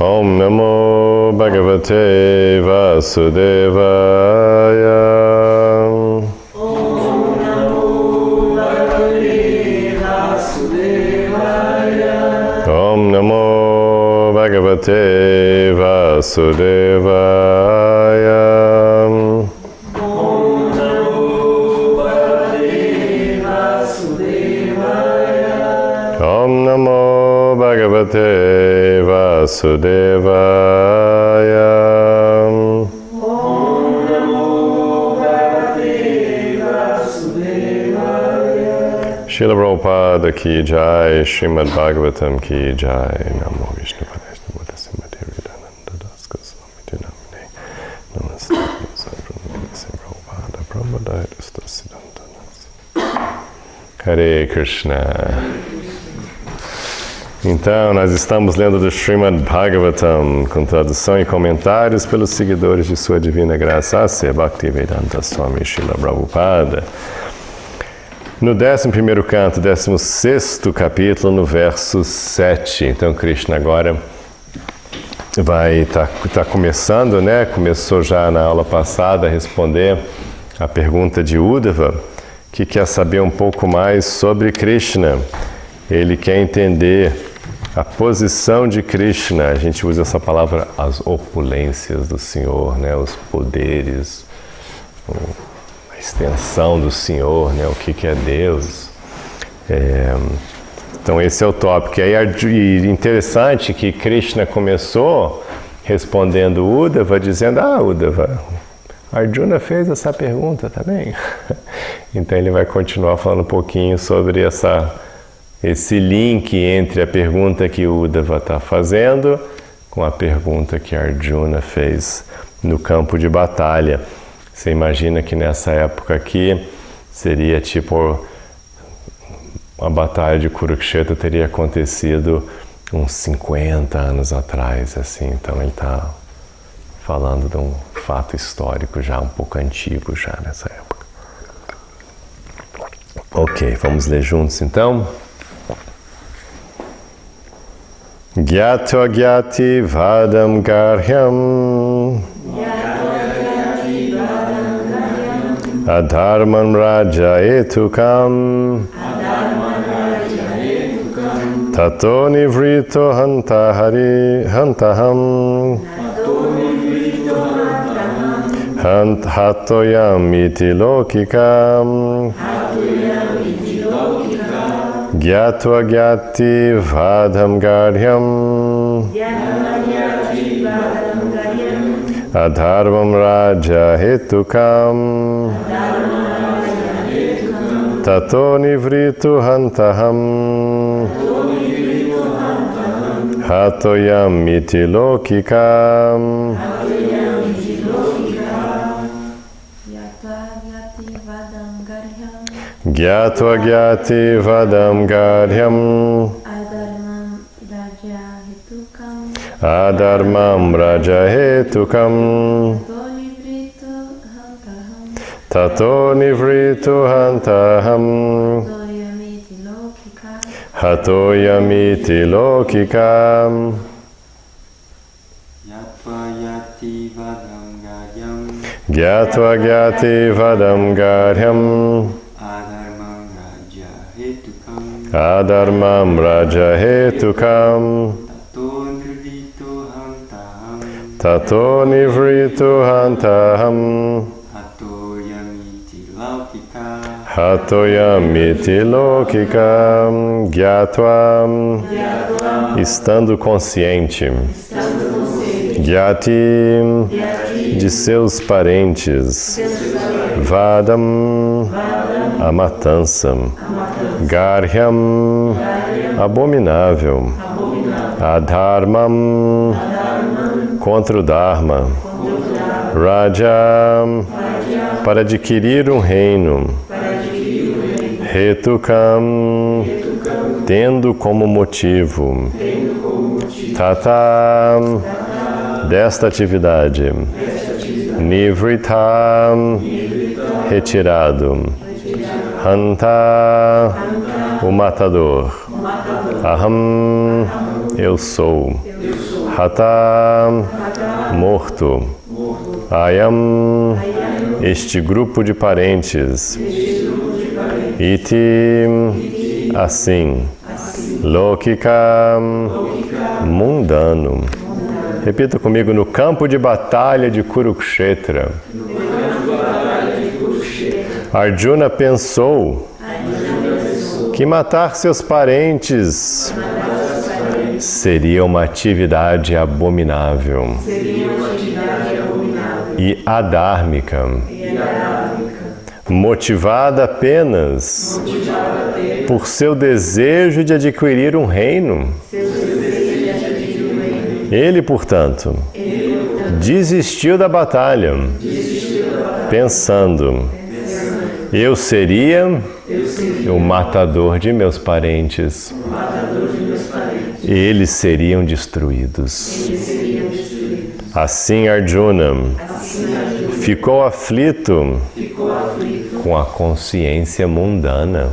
Om Namo Bhagavate Vasudevaya. Om Namo Bhagavate Vasudevaya. Om Namo Bhagavate Vasudevaya. Om Namo Bhagavate Vasudevaya. Om Namo Bhagavate Vasudevaya. Om Namo Bhagavate Vasudevaya. Srila Prabhupada ki jai, Srimad Bhagavatam ki jai. Namo Vishnu Padaya Buddha Simati Hridananda Das Goswami Dinamine. Namaste Prabhupada Prabhupada Siddhantanas. Hare Krishna. Então, nós estamos lendo do Srimad Bhagavatam, com tradução e comentários pelos seguidores de Sua Divina Graça, A.C. Bhaktivedanta Swami Srila Prabhupada. No 11º canto, 16º capítulo, no verso 7. Então, Krishna agora vai tá começando, né? Começou já na aula passada a responder a pergunta de Uddhava, que quer saber um pouco mais sobre Krishna. Ele quer entender a posição de Krishna. A gente usa essa palavra, as opulências do Senhor, né? Os poderes, a extensão do Senhor, né? O que é Deus. Então esse é o tópico. E interessante que Krishna começou respondendo Uddhava, dizendo, Uddhava, Arjuna fez essa pergunta também. Então ele vai continuar falando um pouquinho sobre esse link entre a pergunta que o Uddhava está fazendo com a pergunta que Arjuna fez no campo de batalha. Você imagina que nessa época aqui seria tipo a batalha de Kurukshetra teria acontecido uns 50 anos atrás, assim. Então ele está falando de um fato histórico já um pouco antigo já nessa época. Ok, vamos ler juntos então. Gyatva gyati vadam garhyam adharman raja etukam tato nivrito hantaham hatoyam iti lokikam Gyatva gyati vadam garhyam adharvam raja hetukam tato nivritu hantaham hatoyam iti lokikam. Gyatva gyati vadam garhyam adharmam raja hetukam tato nivritu hantaham hatoyamiti lokikam. Gyatva gyati vadam garhyam adharmam raja hetukam tato nivritu hantaham hatoyamiti lokikam. Gyatva, estando consciente, gyati, de seus parentes, vadam, a matança, garhyam, abominável, adharmam, contra o dharma, raja, para adquirir um reino, hetukam, tendo como motivo, tata, desta atividade, nivritam, retirado, hanta, o matador, aham, eu sou, Hata, morto. Ayam, este grupo de parentes. Iti, assim. Lokika, mundano. Repita comigo: no campo de batalha de Kurukshetra. Arjuna pensou que matar seus parentes seria uma atividade abominável e adármica, motivada apenas por seu desejo de adquirir um reino. Ele, portanto, desistiu da batalha, pensando: eu seria o matador de meus parentes. Eles seriam destruídos. Assim Arjuna ficou aflito com a consciência mundana.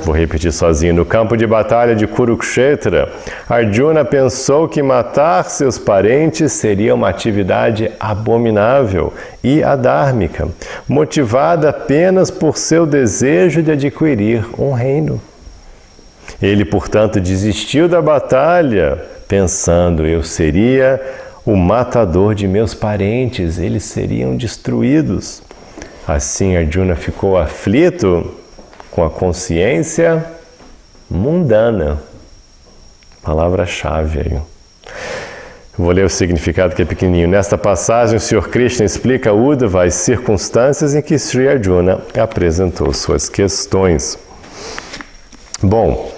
Vou repetir sozinho. No campo de batalha de Kurukshetra, Arjuna pensou que matar seus parentes seria uma atividade abominável e adármica, motivada apenas por seu desejo de adquirir um reino. Ele, portanto, desistiu da batalha, pensando: eu seria o matador de meus parentes, eles seriam destruídos. Assim, Arjuna ficou aflito com a consciência mundana. Palavra-chave aí. Vou ler o significado que é pequenininho. Nesta passagem, o Sr. Krishna explica a Uddhava as circunstâncias em que Sri Arjuna apresentou suas questões. Bom,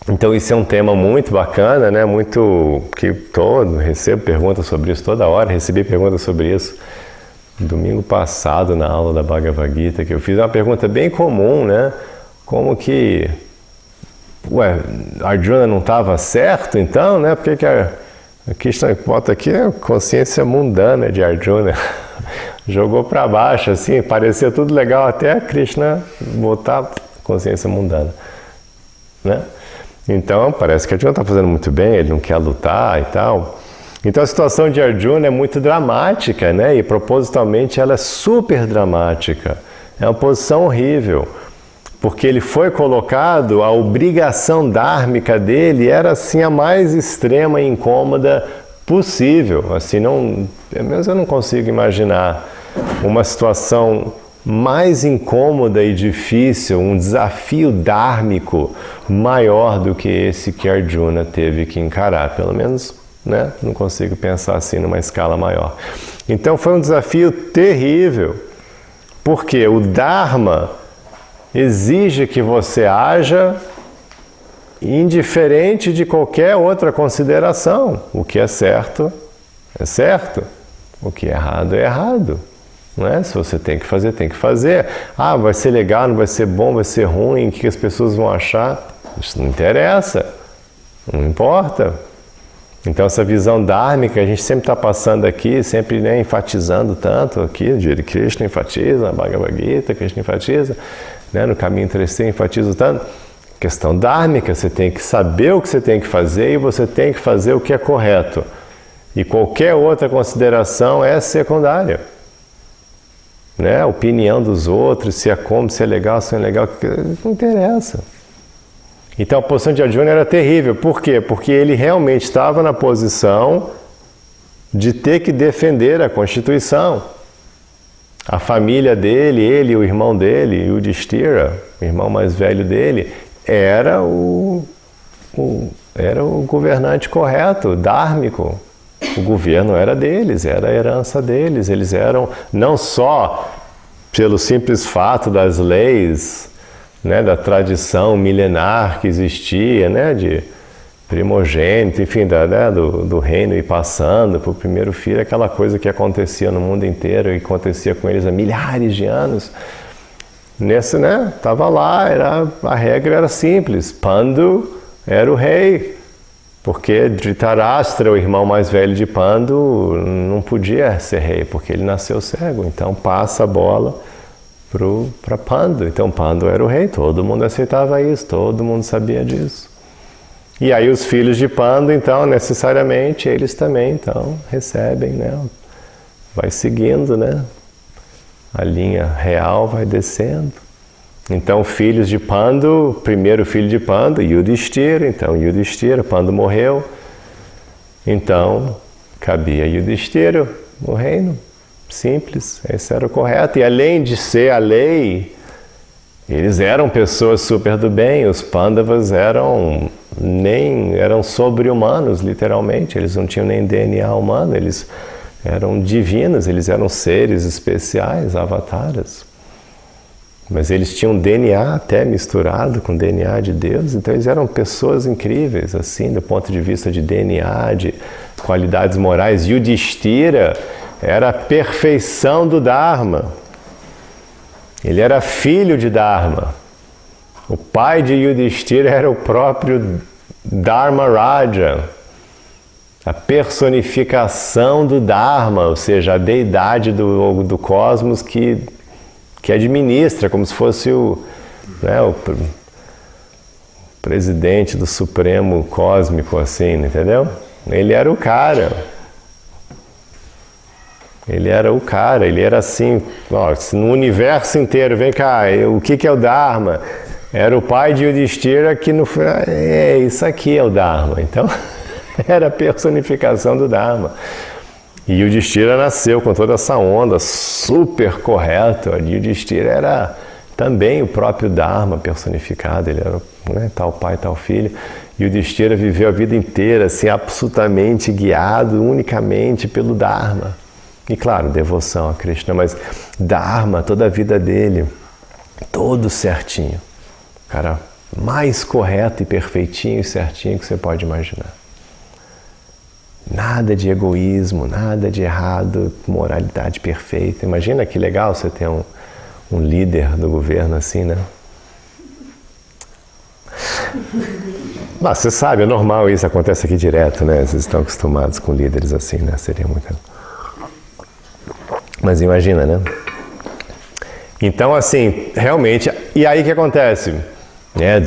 então isso é um tema muito bacana, né? Muito que recebo perguntas sobre isso toda hora. Recebi perguntas sobre isso domingo passado na aula da Bhagavad Gita, que eu fiz uma pergunta bem comum, né? Como que Arjuna não estava certo, então, né? Por que a Krishna bota aqui a consciência mundana de Arjuna? Jogou para baixo, assim, parecia tudo legal até a Krishna botar consciência mundana, né? Então, parece que Arjuna está fazendo muito bem, ele não quer lutar e tal. Então, a situação de Arjuna é muito dramática, né? E propositalmente ela é super dramática. É uma posição horrível, porque ele foi colocado, a obrigação dármica dele era assim a mais extrema e incômoda possível. Assim, pelo menos eu não consigo imaginar uma situação mais incômoda e difícil, um desafio dármico maior do que esse que Arjuna teve que encarar, pelo menos, né? Não consigo pensar assim numa escala maior. Então foi um desafio terrível, porque o Dharma exige que você haja indiferente de qualquer outra consideração. O que é certo, o que é errado. Não é? Se você tem que fazer, tem que fazer. Ah, vai ser legal, não vai ser bom, vai ser ruim, o que as pessoas vão achar? Isso não interessa, não importa. Então essa visão dármica a gente sempre está passando aqui, sempre, né, enfatizando tanto aqui, Krishna enfatiza, Bhagavad Gita, Krishna enfatiza, né, no caminho 3C enfatiza tanto. Questão dármica, você tem que saber o que você tem que fazer e você tem que fazer o que é correto. E qualquer outra consideração é secundária. Né? A opinião dos outros, se é como, se é legal, se não é legal, não interessa. Então a posição de Arjuna era terrível. Por quê? Porque ele realmente estava na posição de ter que defender a Constituição. A família dele, ele e o irmão dele, Yudhishthira, o irmão mais velho dele, era o governante correto, dármico. O governo era deles, era a herança deles. Eles eram, não só pelo simples fato das leis, né, da tradição milenar que existia, né, de primogênito, enfim, do reino ir passando para o primeiro filho, aquela coisa que acontecia no mundo inteiro e acontecia com eles há milhares de anos. Nesse, né, estava lá, a regra era simples, Pandu era o rei, porque Dhritarashtra, o irmão mais velho de Pandu, não podia ser rei, porque ele nasceu cego, então passa a bola para Pandu. Então Pandu era o rei, todo mundo aceitava isso, todo mundo sabia disso. E aí os filhos de Pandu, então, necessariamente, eles também, então, recebem, né? Vai seguindo, né? A linha real vai descendo. Então, filhos de Pandu, primeiro filho de Pandu, Yudhishthira. Então, Yudhishthira, Pandu morreu. Então, cabia Yudhishthira o reino. Simples, esse era o correto. E além de ser a lei, eles eram pessoas super do bem. Os Pandavas eram sobre-humanos, literalmente. Eles não tinham nem DNA humano, eles eram divinos, eles eram seres especiais, avataras. Mas eles tinham DNA até misturado com DNA de Deus, então eles eram pessoas incríveis, assim, do ponto de vista de DNA, de qualidades morais. Yudhishthira era a perfeição do Dharma. Ele era filho de Dharma. O pai de Yudhishthira era o próprio Dharmaraja, a personificação do Dharma, ou seja, a deidade do cosmos que administra, como se fosse o presidente do Supremo Cósmico, assim, entendeu? Ele era o cara. Ele era assim, ó, no universo inteiro, vem cá, o que é o Dharma? Era o pai de Yudhishthira que isso aqui é o Dharma. Então, era a personificação do Dharma. E Yudhishthira nasceu com toda essa onda super correta. Yudhishthira era também o próprio Dharma personificado. Ele era, né, tal pai, tal filho. Yudhishthira viveu a vida inteira assim, absolutamente guiado unicamente pelo Dharma. E claro, devoção a Krishna, mas Dharma, toda a vida dele, todo certinho. O cara mais correto e perfeitinho e certinho que você pode imaginar. Nada de egoísmo, nada de errado, moralidade perfeita. Imagina que legal você ter um líder do governo assim, né? Mas você sabe, é normal isso, acontece aqui direto, né? Vocês estão acostumados com líderes assim, né? Seria muito... Mas imagina, né? Então, assim, realmente... E aí o que acontece?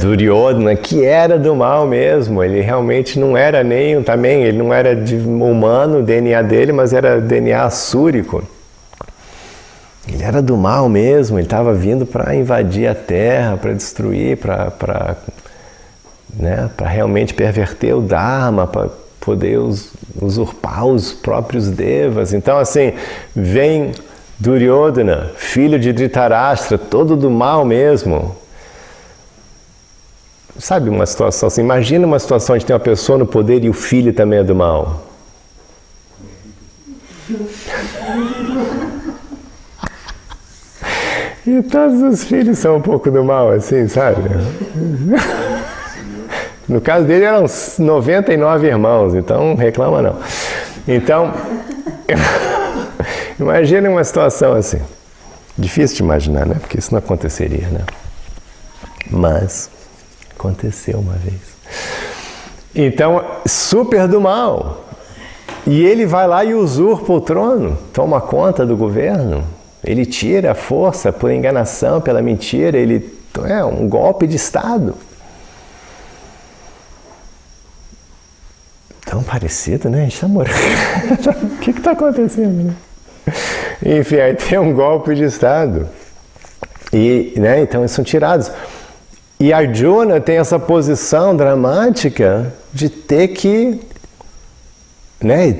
Duryodhana, que era do mal mesmo, ele realmente não era ele não era humano, o DNA dele, mas era DNA assúrico. Ele era do mal mesmo, ele estava vindo para invadir a terra, para destruir, para realmente perverter o Dharma, para poder usurpar os próprios devas. Então, assim, vem Duryodhana, filho de Dhritarashtra, todo do mal mesmo. Sabe uma situação assim? Imagina uma situação onde tem uma pessoa no poder e o filho também é do mal. E todos os filhos são um pouco do mal, assim, sabe? No caso dele eram 99 irmãos, então não reclama não. Então, imagina uma situação assim. Difícil de imaginar, né? Porque isso não aconteceria, né? Mas aconteceu uma vez. Então, super do mal. E ele vai lá e usurpa o trono, toma conta do governo. Ele tira a força por enganação, pela mentira. Ele é um golpe de Estado. Tão parecido, né? A gente está morando. O que está acontecendo, né? Enfim, aí tem um golpe de Estado. E, né, então eles são tirados. E Arjuna tem essa posição dramática de ter que... Né,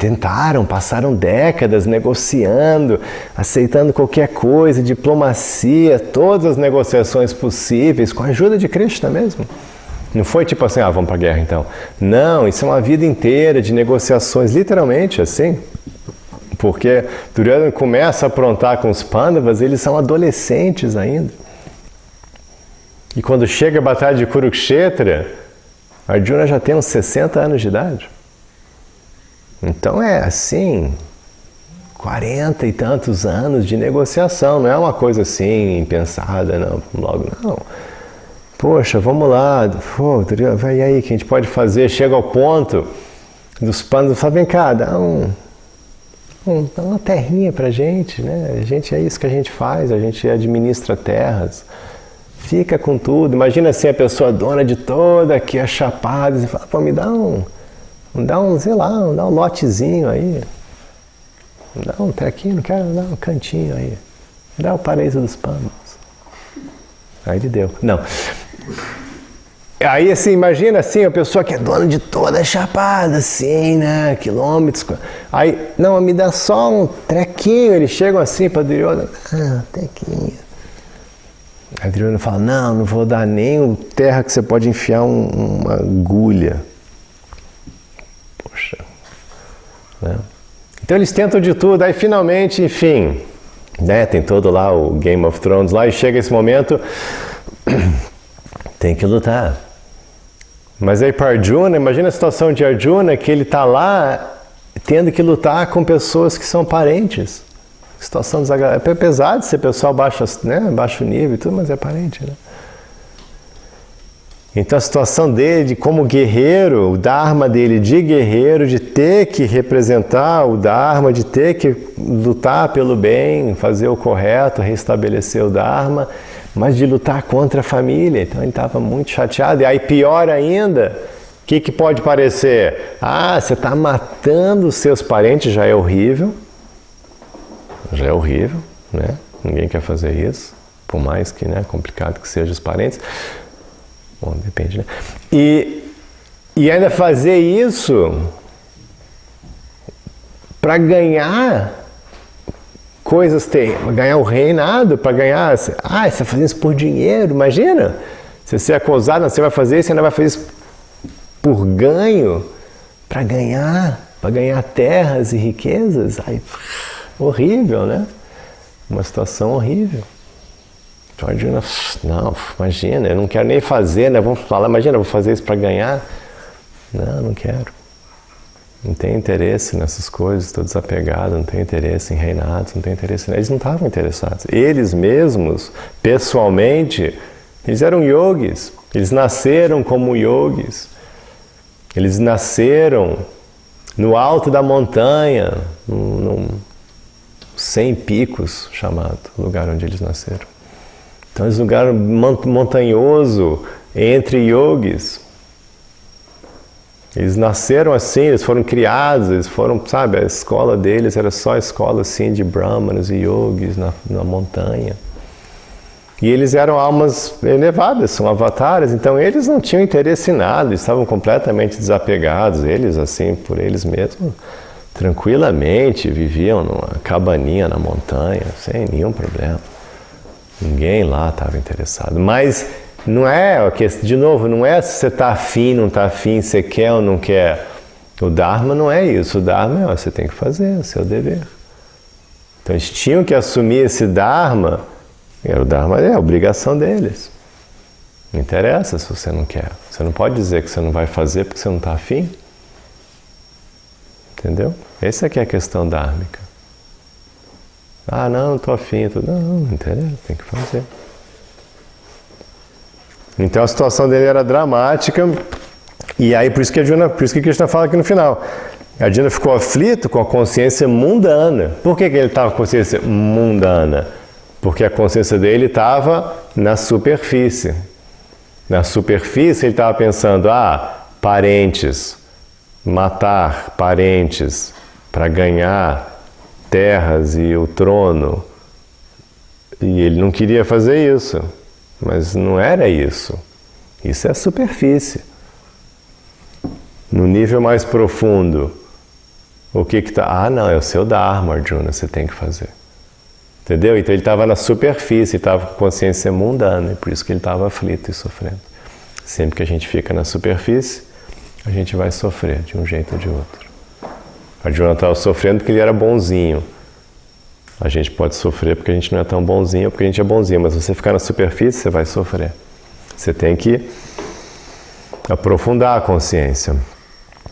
passaram décadas negociando, aceitando qualquer coisa, diplomacia, todas as negociações possíveis, com a ajuda de Krishna mesmo. Não foi tipo assim, vamos para a guerra então. Não, isso é uma vida inteira de negociações, literalmente assim. Porque Duryodhana começa a aprontar com os Pandavas, eles são adolescentes ainda. E quando chega a batalha de Kurukshetra, Arjuna já tem uns 60 anos de idade. Então é assim, 40 e tantos anos de negociação, não é uma coisa assim, impensada, não, logo não. Poxa, vamos lá, vai aí, o que a gente pode fazer? Chega ao ponto dos Pandavas, fala, vem cá, dá uma terrinha pra gente, né? É isso que a gente faz, a gente administra terras. fica com tudo. Imagina assim, a pessoa dona de toda, aqui é chapada, e fala, pô, me dá um, sei lá, dá um lotezinho aí. Me dá um trequinho, não quero, dá um cantinho aí. Me dá o paraíso dos Pambas. Aí ele deu. Não. Aí assim, imagina assim, a pessoa que é dona de toda a chapada, assim, né, quilômetros. Aí, não, me dá só um trequinho. Eles chegam assim para Duryodhana, trequinho. Aí Duryodhana fala, não vou dar nem o terra que você pode enfiar uma agulha. Poxa. Né? Então eles tentam de tudo, aí finalmente, enfim, né, tem todo lá o Game of Thrones lá, e chega esse momento, tem que lutar. Mas aí para Arjuna, imagina a situação de Arjuna, que ele está lá tendo que lutar com pessoas que são parentes. Situação desagradável. É pesado ser pessoal baixo, né, baixo nível e tudo, mas é parente, né? Então a situação dele como guerreiro, o Dharma dele de guerreiro, de ter que representar o Dharma, de ter que lutar pelo bem, fazer o correto, restabelecer o Dharma, mas de lutar contra a família. Então ele estava muito chateado. E aí pior ainda, o que pode parecer? Você está matando os seus parentes, já é horrível. Já é horrível, né? Ninguém quer fazer isso, por mais que, né, complicado que sejam os parentes. Bom, depende, né? E ainda fazer isso para ganhar coisas, ganhar o reinado, para ganhar... você está fazendo isso por dinheiro, imagina! Se você é acusado, você vai fazer isso, você ainda vai fazer isso por ganho, para ganhar terras e riquezas. Horrível, né? Uma situação horrível. Arjuna, não, imagina, eu não quero nem fazer, né? Vamos falar, imagina, eu vou fazer isso para ganhar. Não quero. Não tenho interesse nessas coisas, estou desapegado, não tenho interesse em reinados, não tenho interesse... Eles não estavam interessados. Eles mesmos, pessoalmente, eles eram yogis. Eles nasceram como yogis. Eles nasceram no alto da montanha, num 100 picos, chamado, o lugar onde eles nasceram. Então, esse lugar montanhoso entre yogis. Eles nasceram assim, eles foram criados, eles foram, sabe, a escola deles era só a escola assim de brahmanas e yogis na montanha. E eles eram almas elevadas, são avatares, então eles não tinham interesse em nada, eles estavam completamente desapegados, eles assim, por eles mesmos, tranquilamente viviam numa cabaninha na montanha, sem nenhum problema. Ninguém lá estava interessado. Mas não é, de novo, não é se você está afim, não está afim, se quer ou não quer. O Dharma não é isso. O Dharma é, você tem que fazer, é o seu dever. Então eles tinham que assumir esse Dharma, e o Dharma é a obrigação deles. Não interessa se você não quer. Você não pode dizer que você não vai fazer porque você não está afim. Entendeu? Essa aqui é a questão dhármica. Não estou afim. Não interessa, tem que fazer. Então a situação dele era dramática, e aí por isso que Krishna fala aqui no final. Arjuna ficou aflito com a consciência mundana. Por que ele estava com a consciência mundana? Porque a consciência dele estava na superfície. Na superfície ele estava pensando, parentes, matar parentes para ganhar terras e o trono. E ele não queria fazer isso. Mas não era isso. Isso é a superfície. No nível mais profundo, o que está? Não, é o seu Dharma, Arjuna, você tem que fazer. Entendeu? Então ele estava na superfície, estava com consciência mundana, e por isso que ele estava aflito e sofrendo. Sempre que a gente fica na superfície, a gente vai sofrer de um jeito ou de outro. Arjuna estava sofrendo porque ele era bonzinho. A gente pode sofrer porque a gente não é tão bonzinho ou porque a gente é bonzinho, mas se você ficar na superfície, você vai sofrer. Você tem que aprofundar a consciência.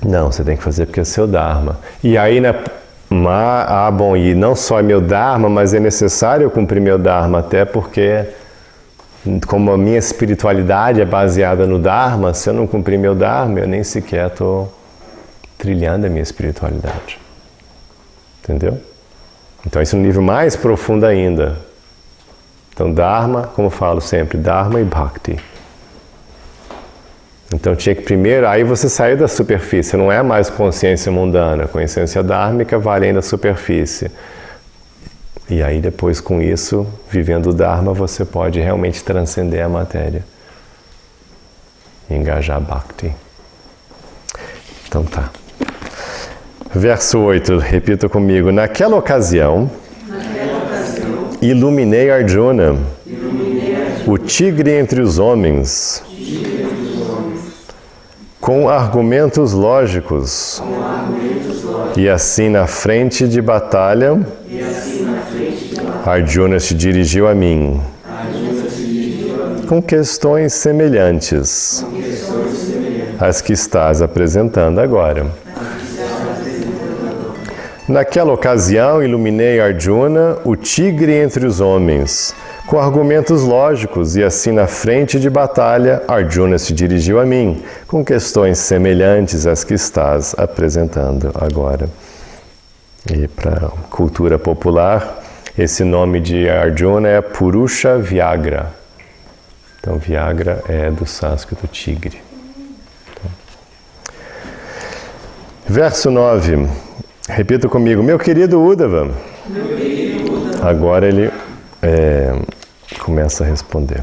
Não, você tem que fazer porque é seu Dharma. E aí, e não só é meu Dharma, mas é necessário eu cumprir meu Dharma, até porque, como a minha espiritualidade é baseada no Dharma, se eu não cumprir meu Dharma, eu nem sequer estou trilhando a minha espiritualidade. Entendeu? Então, isso é um nível mais profundo ainda. Então, Dharma, como eu falo sempre, Dharma e Bhakti. Então, tinha que primeiro, aí você saiu da superfície, não é mais consciência mundana, consciência dhármica vai além da superfície. E aí, depois, com isso, vivendo o Dharma, você pode realmente transcender a matéria. E engajar Bhakti. Então, tá. Verso 8, repita comigo. Naquela ocasião, iluminei Arjuna, o tigre entre os homens, com argumentos lógicos, e assim na frente de batalha, Arjuna se dirigiu a mim, com questões semelhantes às que estás apresentando agora. Naquela ocasião, iluminei Arjuna, o tigre entre os homens, com argumentos lógicos, e assim na frente de batalha, Arjuna se dirigiu a mim, com questões semelhantes às que estás apresentando agora. E para a cultura popular, esse nome de Arjuna é Purusha Vyagra. Então, Vyagra é do sânscrito tigre. Então. Verso 9. Repita comigo. Meu querido Uddhava. Agora ele começa a responder.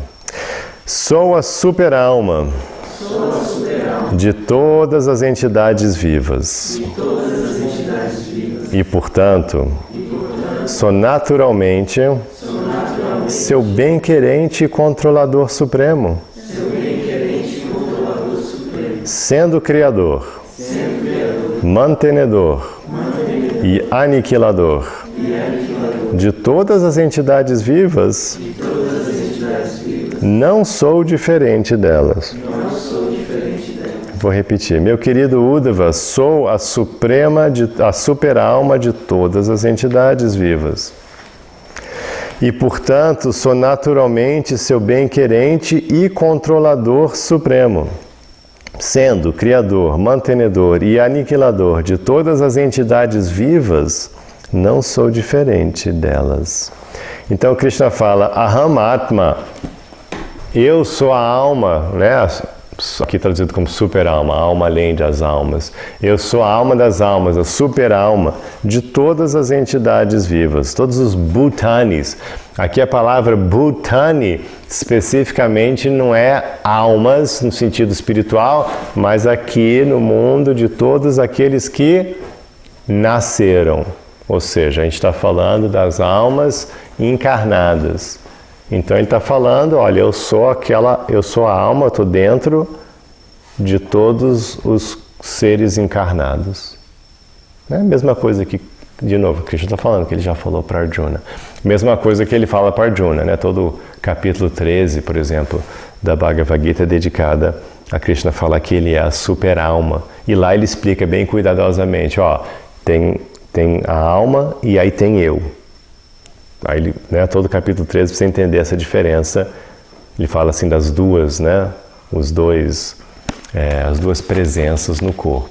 Sou a super-alma de todas as entidades vivas. E, portanto, sou naturalmente seu bem-querente e controlador supremo, sendo criador, mantenedor e aniquilador de todas as entidades vivas, não sou diferente delas. Vou repetir. Meu querido Uddhava, sou a super-alma de todas as entidades vivas. E, portanto, sou naturalmente seu bem-querente e controlador supremo, sendo criador, mantenedor e aniquilador de todas as entidades vivas, não sou diferente delas. Então, Krishna fala, Aham Atma, eu sou a alma, né? Aqui traduzido como super-alma, a alma além das almas. Eu sou a alma das almas, a super-alma de todas as entidades vivas, todos os bhutanis. Aqui a palavra bhutani especificamente não é almas no sentido espiritual, mas aqui no mundo de todos aqueles que nasceram. Ou seja, a gente está falando das almas encarnadas. Então ele está falando, olha, eu sou a alma, estou dentro de todos os seres encarnados. É a mesma coisa que, de novo, o Krishna está falando, que ele já falou para Arjuna. Mesma coisa que ele fala para Arjuna, né? Todo o capítulo 13, por exemplo, da Bhagavad Gita é dedicada a Krishna falar que ele é a super-alma. E lá ele explica bem cuidadosamente, ó, tem a alma e aí tem eu. Aí, né, todo o capítulo 13, para você entender essa diferença, ele fala assim das duas, né, as duas presenças no corpo.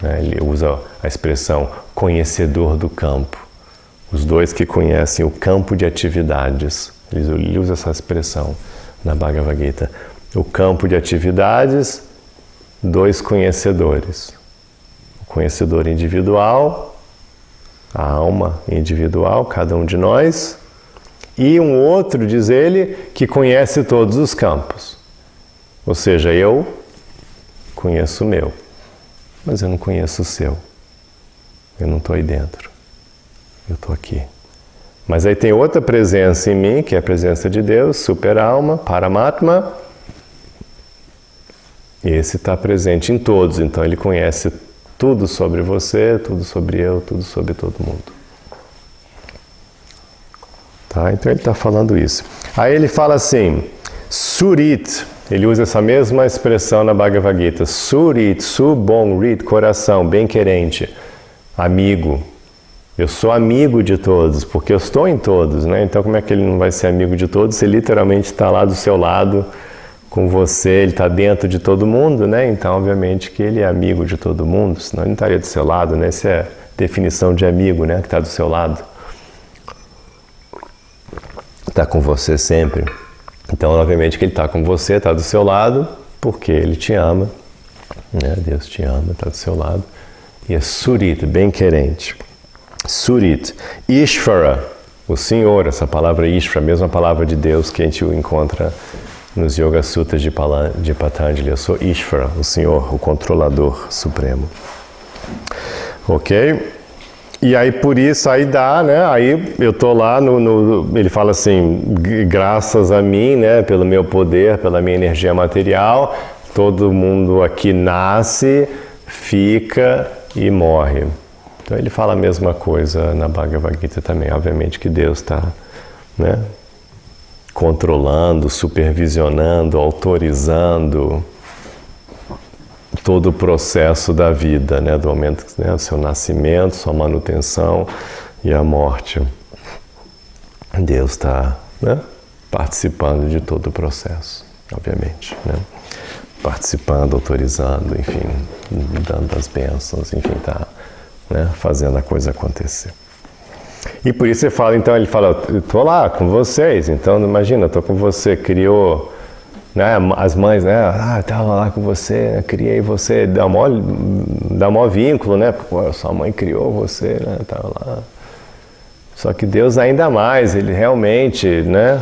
Né, ele usa a expressão conhecedor do campo. Os dois que conhecem o campo de atividades. Ele usa essa expressão na Bhagavad Gita. O campo de atividades, dois conhecedores. O conhecedor individual, a alma individual, cada um de nós, e um outro, diz ele, que conhece todos os campos. Ou seja, eu conheço o meu, mas eu não conheço o seu. Eu não estou aí dentro. Eu estou aqui. Mas aí tem outra presença em mim, que é a presença de Deus, super-alma, Paramatma. E esse está presente em todos, então ele conhece tudo sobre você, tudo sobre eu, tudo sobre todo mundo. Tá? Então ele está falando isso. Aí ele fala assim, Surit, ele usa essa mesma expressão na Bhagavad Gita. Surit, su, bom, rit, coração, bem-querente, amigo. Eu sou amigo de todos, porque eu estou em todos, né? Então como é que ele não vai ser amigo de todos? Ele literalmente está lá do seu lado, com você, ele está dentro de todo mundo, né? Então, obviamente, que ele é amigo de todo mundo, senão ele não estaria do seu lado, né? Essa é a definição de amigo, né? Que está do seu lado. está com você sempre. Então, obviamente que Ele está com você, está do seu lado, porque Ele te ama, né? Deus te ama, está do seu lado. E é Surit, bem querente. Surit, Ishvara, o Senhor, essa palavra Ishvara, a mesma palavra de Deus que a gente encontra nos Yoga Sutras de Patanjali. Eu sou Ishvara, o Senhor, o controlador supremo. Ok? E aí por isso, aí dá, né? Aí eu tô lá, ele fala assim, graças a mim, né? Pelo meu poder, pela minha energia material, todo mundo aqui nasce, fica e morre. Então ele fala a mesma coisa na Bhagavad Gita também. Obviamente que Deus está, né, controlando, supervisionando, autorizando todo o processo da vida, né, do momento, né, do seu nascimento, sua manutenção e a morte. Deus está, né, participando de todo o processo, obviamente, né? Participando, autorizando, enfim, dando as bênçãos, enfim, está, né, fazendo a coisa acontecer. E por isso ele fala, eu estou lá com vocês, então imagina, estou com você, criou, né, as mães, né, estava lá com você, né, criei você, dá maior vínculo, né, porque sua mãe criou você, né, estava lá. Só que Deus ainda mais, Ele realmente, né,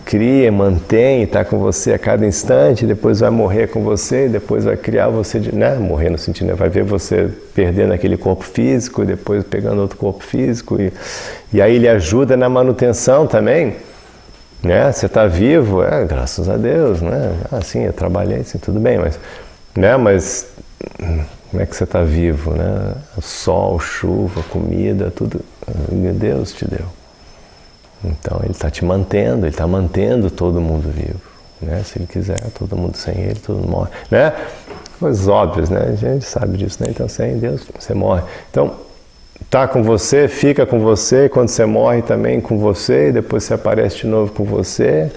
cria, mantém, está com você a cada instante, depois vai morrer com você, depois vai criar você, né? Morrer no sentido, né? Vai ver você perdendo aquele corpo físico, depois pegando outro corpo físico, e aí Ele ajuda na manutenção também, né? Você está vivo, graças a Deus, né? Sim, eu trabalhei, sim, tudo bem, mas, né? Mas como é que você está vivo, né? Sol, chuva, comida, tudo, Deus te deu. Então Ele está te mantendo, Ele está mantendo todo mundo vivo, né? Se Ele quiser, todo mundo sem Ele, todo mundo morre, né? Coisas óbvias, né? A gente sabe disso, né? Então sem Deus você morre. Então está com você, fica com você, quando você morre também com você, e depois você aparece de novo com você.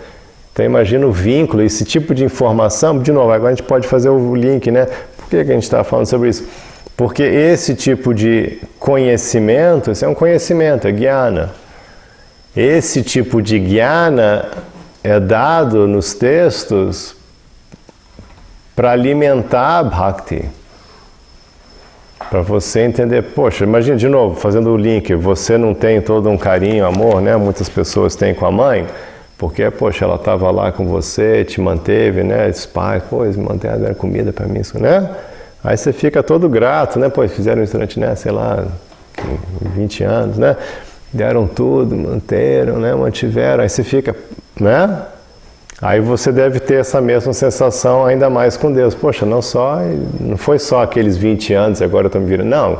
Então imagina o vínculo, esse tipo de informação, de novo, agora a gente pode fazer o link, né? Por que a gente está falando sobre isso? Porque esse tipo de conhecimento, esse é um conhecimento, é jnana. Esse tipo de jnana é dado nos textos para alimentar a bhakti. Para você entender, poxa, imagina de novo, fazendo o link, você não tem todo um carinho, amor, né? Muitas pessoas têm com a mãe, porque, poxa, ela estava lá com você, te manteve, né? Os pais, eles manteram comida para mim, né? Aí você fica todo grato, né? Fizeram isso durante, né? Sei lá, 20 anos, né? Deram tudo, manteram, né? Mantiveram, aí você fica, né? Aí você deve ter essa mesma sensação ainda mais com Deus. Poxa, não foi só aqueles 20 anos e agora eu estou me virando. Não,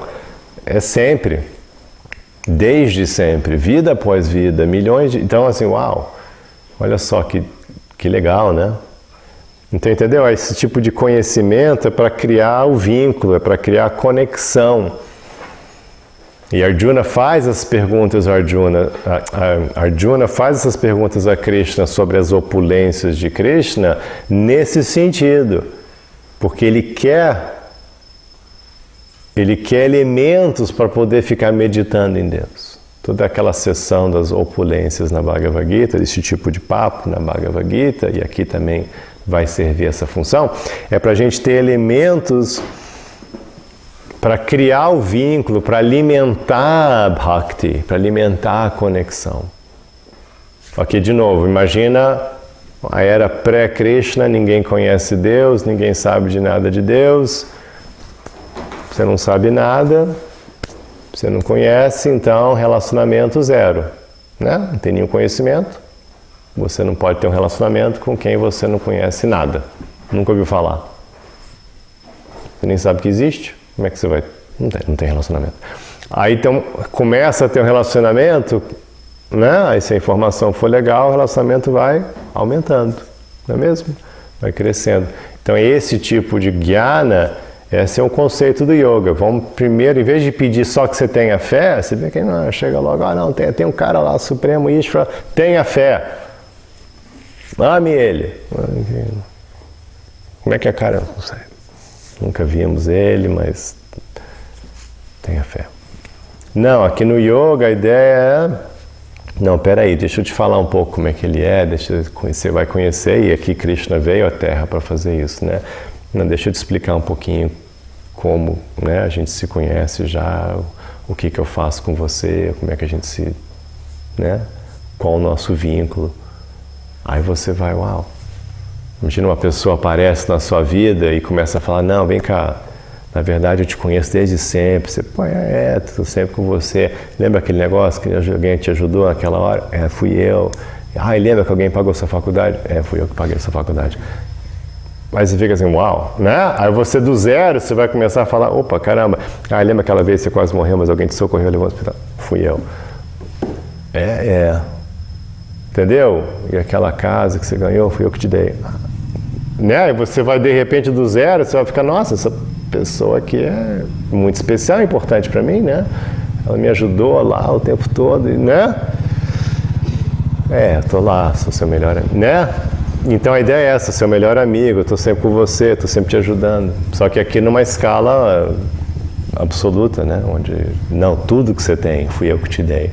é sempre, desde sempre, vida após vida, milhões de... Então assim, uau, olha só que legal, né? Então, entendeu? Esse tipo de conhecimento é para criar o vínculo, é para criar a conexão. E Arjuna faz as perguntas Arjuna faz essas perguntas a Krishna sobre as opulências de Krishna nesse sentido, porque ele quer elementos para poder ficar meditando em Deus. Toda aquela sessão das opulências na Bhagavad Gita, esse tipo de papo na Bhagavad Gita, e aqui também vai servir essa função, é para a gente ter elementos para criar o vínculo, para alimentar a bhakti, para alimentar a conexão. Ok, de novo, imagina a era pré-Krishna, ninguém conhece Deus, ninguém sabe de nada de Deus, você não sabe nada, você não conhece, então relacionamento zero, né? Não tem nenhum conhecimento, você não pode ter um relacionamento com quem você não conhece nada, nunca ouviu falar, você nem sabe que existe. Como é que você vai? Não tem relacionamento. Aí então começa a ter um relacionamento, né? Aí se a informação for legal, o relacionamento vai aumentando, não é mesmo? Vai crescendo. Então esse tipo de jnana, esse é um conceito do yoga. Vamos primeiro, em vez de pedir só que você tenha fé, você vê que não, chega logo, não, tem um cara lá, Supremo Ishvara, tenha fé. Ame ele. Como é que é, cara? Não sei. Nunca vimos ele, mas tenha fé. Não, aqui no yoga a ideia é Não, peraí, deixa eu te falar um pouco como é que ele é, você vai conhecer, e aqui Krishna veio à Terra para fazer isso, né? Não, deixa eu te explicar um pouquinho como, né, a gente se conhece já, o que eu faço com você, como é que a gente se, né, qual o nosso vínculo. Aí você vai, uau. Imagina uma pessoa aparece na sua vida e começa a falar, não, vem cá, na verdade eu te conheço desde sempre. Você, pô, tô sempre com você. Lembra aquele negócio que alguém te ajudou naquela hora? Fui eu. E lembra que alguém pagou sua faculdade? Fui eu que paguei sua faculdade. Aí você fica assim, uau, né? Aí você do zero, você vai começar a falar, opa, caramba. Lembra aquela vez que você quase morreu, mas alguém te socorreu, levou ao hospital? Fui eu. Entendeu? E aquela casa que você ganhou, fui eu que te dei. Né? E você vai, de repente, do zero, você vai ficar, nossa, essa pessoa aqui é muito especial, importante para mim, né? Ela me ajudou lá o tempo todo, né? Tô lá, sou seu melhor amigo, né? Então a ideia é essa, seu melhor amigo, estou sempre com você, estou sempre te ajudando. Só que aqui numa escala absoluta, né? Onde, não, tudo que você tem, fui eu que te dei.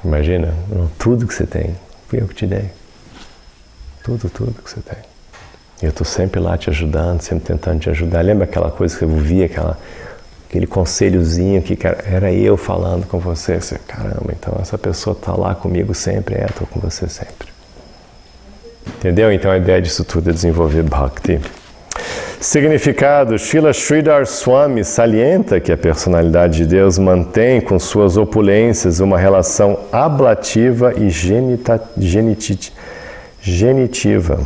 Imagina, não, tudo que você tem, fui eu que te dei. Tudo que você tem. E eu estou sempre lá te ajudando, sempre tentando te ajudar. Lembra aquela coisa que eu via, aquele conselhozinho que era eu falando com você? Você, caramba, então essa pessoa está lá comigo sempre, estou com você sempre. Entendeu? Então a ideia disso tudo é desenvolver Bhakti. Significado: Srila Sridhar Swami salienta que a personalidade de Deus mantém com suas opulências uma relação ablativa e genitiva.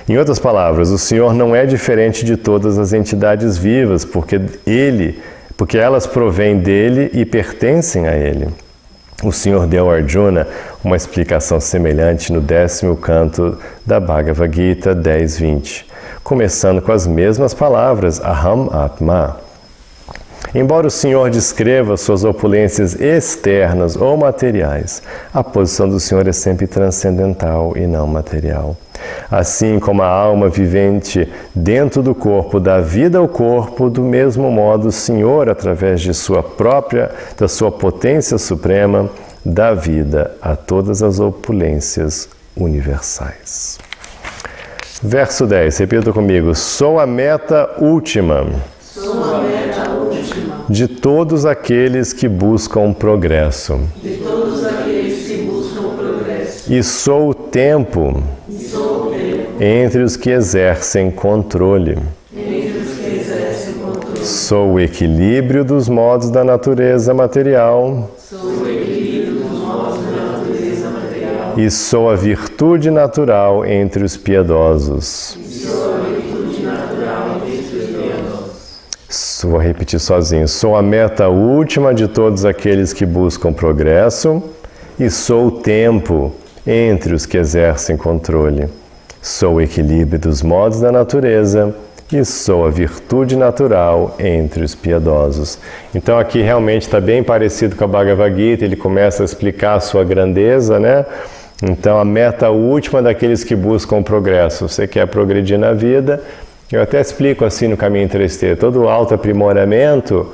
Em outras palavras, o Senhor não é diferente de todas as entidades vivas, porque elas provêm dele e pertencem a ele. O Senhor deu a Arjuna uma explicação semelhante no 10º canto da Bhagavad Gita 10.20, começando com as mesmas palavras, Aham Atma. Embora o Senhor descreva suas opulências externas ou materiais, a posição do Senhor é sempre transcendental e não material. Assim como a alma vivente dentro do corpo dá vida ao corpo, do mesmo modo o Senhor, através de da sua potência suprema, dá vida a todas as opulências universais. Verso 10, repita comigo. Sou a meta última de todos aqueles que buscam progresso. E sou o tempo entre os que exercem controle. Sou o equilíbrio dos modos da natureza material. E sou a virtude natural entre os piedosos. Vou repetir sozinho. Sou a meta última de todos aqueles que buscam progresso. E sou o tempo entre os que exercem controle. Sou o equilíbrio dos modos da natureza e sou a virtude natural entre os piedosos. Então aqui realmente está bem parecido com a Bhagavad Gita, ele começa a explicar a sua grandeza, né? Então a meta última daqueles que buscam o progresso. Você quer progredir na vida, eu até explico assim no Caminho 3T, todo autoaprimoramento,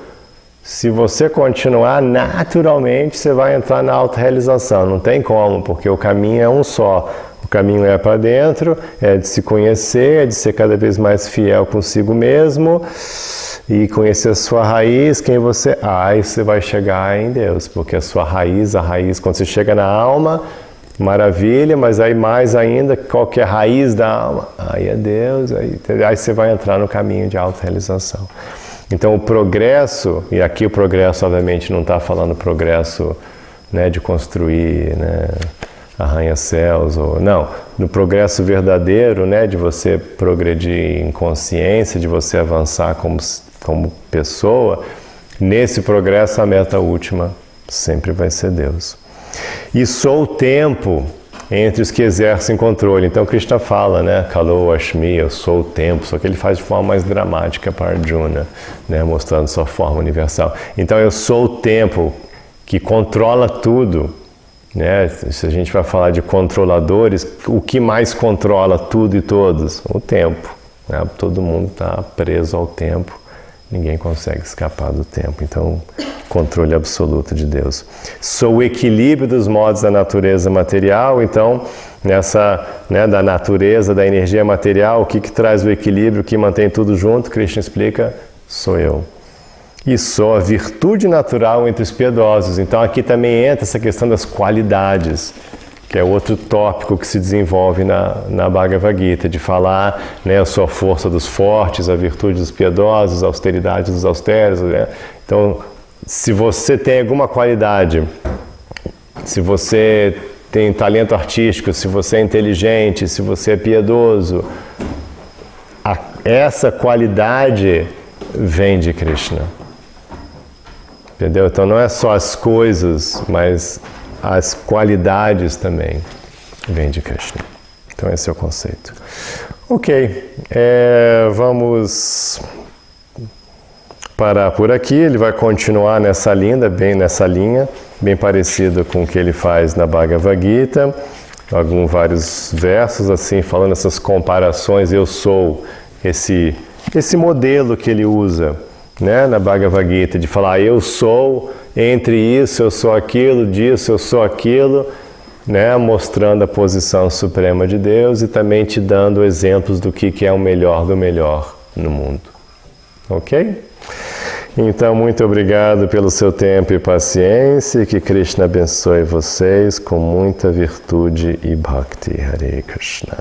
se você continuar naturalmente, você vai entrar na autorrealização, não tem como, porque o caminho é um só. O caminho é para dentro, é de se conhecer, é de ser cada vez mais fiel consigo mesmo e conhecer a sua raiz, quem você é. Aí você vai chegar em Deus, porque a sua raiz, quando você chega na alma, maravilha, mas aí mais ainda, qual que é a raiz da alma? Aí é Deus, aí você vai entrar no caminho de autorrealização. Então o progresso, e aqui o progresso obviamente não está falando progresso, né, de construir, né, arranha-céus, ou não, no progresso verdadeiro, né, de você progredir em consciência, de você avançar como pessoa, nesse progresso a meta última sempre vai ser Deus. E sou o tempo entre os que exercem controle. Então Krishna fala, né, Kalo Ashmi, eu sou o tempo, só que ele faz de forma mais dramática para Arjuna, né, mostrando sua forma universal. Então eu sou o tempo que controla tudo. Né? Se a gente vai falar de controladores, o que mais controla tudo e todos? O tempo. Né? Todo mundo está preso ao tempo Ninguém consegue escapar do tempo. Então, controle absoluto de Deus. Sou o equilíbrio dos modos da natureza material. Então, nessa, da natureza, da energia material, o que traz o equilíbrio, o que mantém tudo junto? Krishna explica, sou eu. E sou a virtude natural entre os piedosos. Então, aqui também entra essa questão das qualidades, que é outro tópico que se desenvolve na Bhagavad Gita, de falar, eu sou a força dos fortes, a virtude dos piedosos, a austeridade dos austeros. Então, se você tem alguma qualidade, se você tem talento artístico, se você é inteligente, se você é piedoso, essa qualidade vem de Krishna. Entendeu? Então, não é só as coisas, mas as qualidades também vêm de Krishna. Então esse é o conceito. Ok, vamos parar por aqui. Ele vai continuar nessa linha, bem parecida com o que ele faz na Bhagavad Gita. Vários versos assim, falando essas comparações. Eu sou esse modelo que ele usa, na Bhagavad Gita, de falar eu sou entre isso, eu sou aquilo, disso, eu sou aquilo, mostrando a posição suprema de Deus e também te dando exemplos do que é o melhor do melhor no mundo. Ok? Então, muito obrigado pelo seu tempo e paciência e que Krishna abençoe vocês com muita virtude e bhakti. Hare Krishna.